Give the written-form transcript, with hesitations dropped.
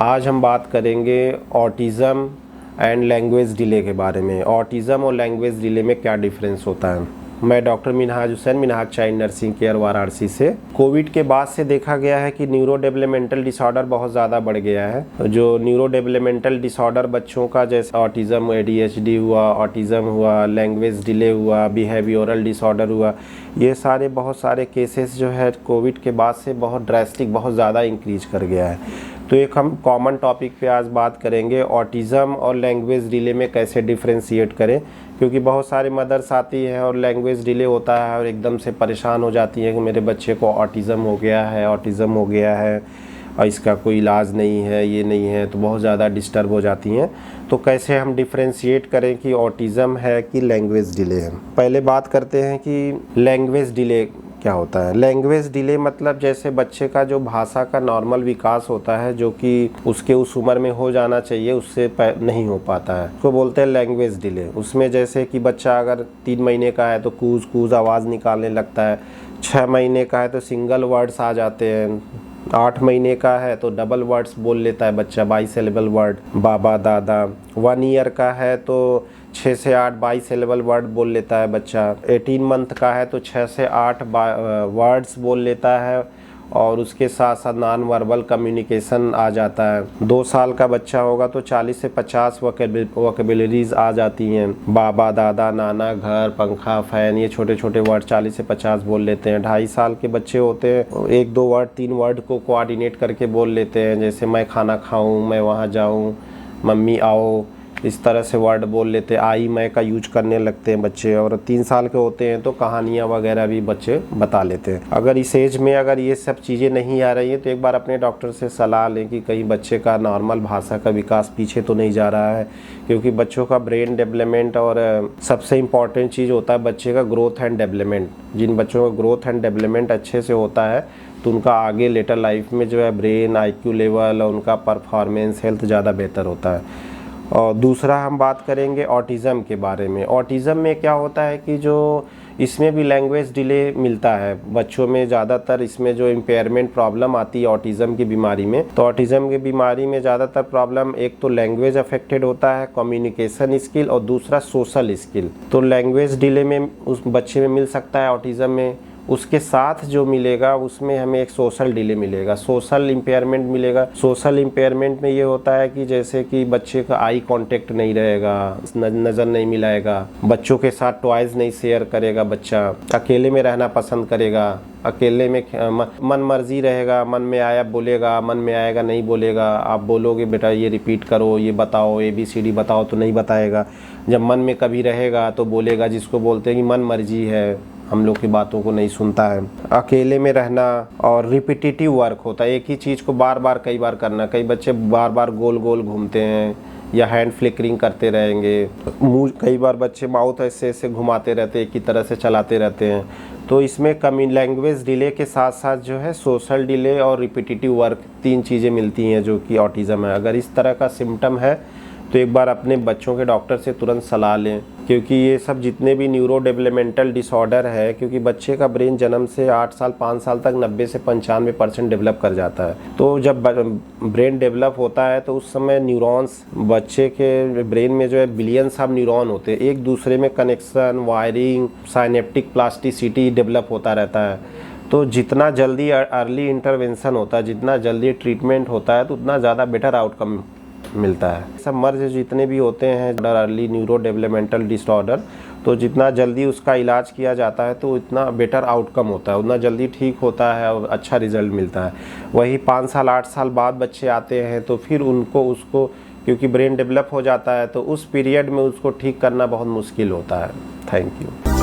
आज हम बात करेंगे ऑटिज़म एंड लैंग्वेज डिले के बारे में। ऑटिज़म और लैंग्वेज डिले में क्या डिफरेंस होता है। मैं doctor Minhaj Hussain, Minhaj child nursing care Varanasi से। कोविड के बाद से देखा गया है कि न्यूरो डेवलपमेंटल डिसऑर्डर बहुत ज़्यादा बढ़ गया है। जो न्यूरो डेवलपमेंटल डिसऑर्डर बच्चों का, जैसे ऑटिज़म, ADHD हुआ, ऑटिज़म हुआ, लैंग्वेज डिले हुआ, बिहेवियरल डिसऑर्डर हुआ, ये सारे बहुत सारे केसेस जो है कोविड के बाद से बहुत ड्रास्टिक, बहुत ज़्यादा इंक्रीज कर गया है। तो एक हम कॉमन टॉपिक पे आज बात करेंगे, ऑटिज़म और लैंग्वेज डिले में कैसे डिफ्रेंशिएट करें। क्योंकि बहुत सारे मदर्स आती हैं और लैंग्वेज डिले होता है और एकदम से परेशान हो जाती हैं कि मेरे बच्चे को ऑटिज़म हो गया है, ऑटिज़म हो गया है और इसका कोई इलाज नहीं है, ये नहीं है, तो बहुत ज़्यादा डिस्टर्ब हो जाती हैं। तो कैसे हम डिफ्रेंशिएट करें कि ऑटिज़म है कि लैंग्वेज डिले है। पहले बात करते हैं कि लैंग्वेज डिले क्या होता है। लैंग्वेज डिले मतलब जैसे बच्चे का जो भाषा का नॉर्मल विकास होता है, जो कि उसके उस उम्र में हो जाना चाहिए, उससे नहीं हो पाता है, उसको बोलते हैं लैंग्वेज डिले। उसमें जैसे कि बच्चा अगर 3 महीने का है तो कूज कूज आवाज़ निकालने लगता है, 6 महीने का है तो सिंगल वर्ड्स आ जाते हैं, 8 महीने का है तो डबल वर्ड्स बोल लेता है बच्चा, बाईसिलेबल वर्ड, बाबा, दादा। 1 ईयर का है तो 6 से 8 बाईसिलेबल वर्ड बोल लेता है बच्चा। 18 मंथ का है तो 6 से 8 वर्ड्स बोल लेता है और उसके साथ साथ नॉन वर्बल कम्युनिकेशन आ जाता है। 2 साल का बच्चा होगा तो 40 से 50 वोकेबलरीज आ जाती हैं, बाबा, दादा, नाना, घर, पंखा, फैन, ये छोटे छोटे वर्ड 40 से 50 बोल लेते हैं। 2.5 साल के बच्चे होते हैं 1-2 वर्ड, 3 वर्ड को कोऑर्डिनेट करके बोल लेते हैं, जैसे मैं खाना खाऊं, मैं वहाँ जाऊं, मम्मी आओ, इस तरह से वर्ड बोल लेते हैं। आई मैं का यूज करने लगते हैं बच्चे। और 3 साल के होते हैं तो कहानियाँ वगैरह भी बच्चे बता लेते हैं। अगर इस एज में अगर ये सब चीज़ें नहीं आ रही हैं तो एक बार अपने डॉक्टर से सलाह लें कि कहीं बच्चे का नॉर्मल भाषा का विकास पीछे तो नहीं जा रहा है। क्योंकि बच्चों का ब्रेन डेवलपमेंट और सबसे इम्पॉर्टेंट चीज़ होता है बच्चे का ग्रोथ एंड डेवलपमेंट। जिन बच्चों का ग्रोथ एंड डेवलपमेंट अच्छे से होता है तो उनका आगे लेटर लाइफ में जो है ब्रेन, IQ लेवल और उनका परफॉर्मेंस, हेल्थ ज़्यादा बेहतर होता है। और दूसरा हम बात करेंगे ऑटिज़म के बारे में। ऑटिज़म में क्या होता है कि जो इसमें भी लैंग्वेज डिले मिलता है बच्चों में। ज़्यादातर इसमें जो इम्पेयरमेंट प्रॉब्लम आती है ऑटिज़म की बीमारी में, तो ऑटिज़म की बीमारी में ज़्यादातर प्रॉब्लम, एक तो लैंग्वेज अफेक्टेड होता है, कम्युनिकेशन स्किल, और दूसरा सोशल स्किल। तो लैंग्वेज डिले में उस बच्चे में मिल सकता है ऑटिज़म में। उसके साथ जो मिलेगा उसमें हमें एक सोशल डिले मिलेगा, सोशल इम्पेयरमेंट मिलेगा। सोशल इम्पेयरमेंट में ये होता है कि जैसे कि बच्चे का आई कांटेक्ट नहीं रहेगा, नज़र नहीं मिलाएगा, बच्चों के साथ टॉयज़ नहीं शेयर करेगा, बच्चा अकेले में रहना पसंद करेगा, अकेले में मन मर्जी रहेगा, मन में आया बोलेगा, मन में आएगा नहीं बोलेगा। आप बोलोगे बेटा ये रिपीट करो, ये बताओ, ABCD बताओ, तो नहीं बताएगा। जब मन में कभी रहेगा तो बोलेगा, जिसको बोलते हैं कि मन मर्जी है, हम लोग की बातों को नहीं सुनता है। अकेले में रहना और रिपीटेटिव वर्क होता है, एक ही चीज़ को बार बार कई बार करना। कई बच्चे बार बार गोल गोल घूमते हैं या हैंड फ्लिकरिंग करते रहेंगे, मुँह, कई बार बच्चे माउथ ऐसे ऐसे घुमाते रहते हैं, एक ही तरह से चलाते रहते हैं। तो इसमें लैंग्वेज डिले के साथ साथ जो है सोशल डिले और रिपीटेटिव वर्क, 3 चीज़ें मिलती हैं जो कि ऑटिज़म है। अगर इस तरह का सिम्टम है तो एक बार अपने बच्चों के डॉक्टर से तुरंत सलाह लें। क्योंकि ये सब जितने भी न्यूरो डेवलपमेंटल डिसऑर्डर है, क्योंकि बच्चे का ब्रेन जन्म से 8 साल 5 साल तक 90 से 95% डेवलप कर जाता है। तो जब ब्रेन डेवलप होता है तो उस समय न्यूरॉन्स, बच्चे के ब्रेन में जो है बिलियंस ऑफ न्यूरॉन होते हैं, एक दूसरे में connection, wiring, synaptic plasticity develop होता रहता है। तो जितना जल्दी अर्ली इंटरवेंशन होता है, जितना जल्दी ट्रीटमेंट होता है, तो उतना ज़्यादा बेटर आउटकम मिलता है। सब मर्ज जितने भी होते हैं अर्ली न्यूरो डेवलपमेंटल डिसऑर्डर, तो जितना जल्दी उसका इलाज किया जाता है तो इतना बेटर आउटकम होता है, उतना जल्दी ठीक होता है और अच्छा रिजल्ट मिलता है। वही 5 साल 8 साल बाद बच्चे आते हैं तो फिर उसको क्योंकि ब्रेन डेवलप हो जाता है तो उस पीरियड में उसको ठीक करना बहुत मुश्किल होता है। Thank you.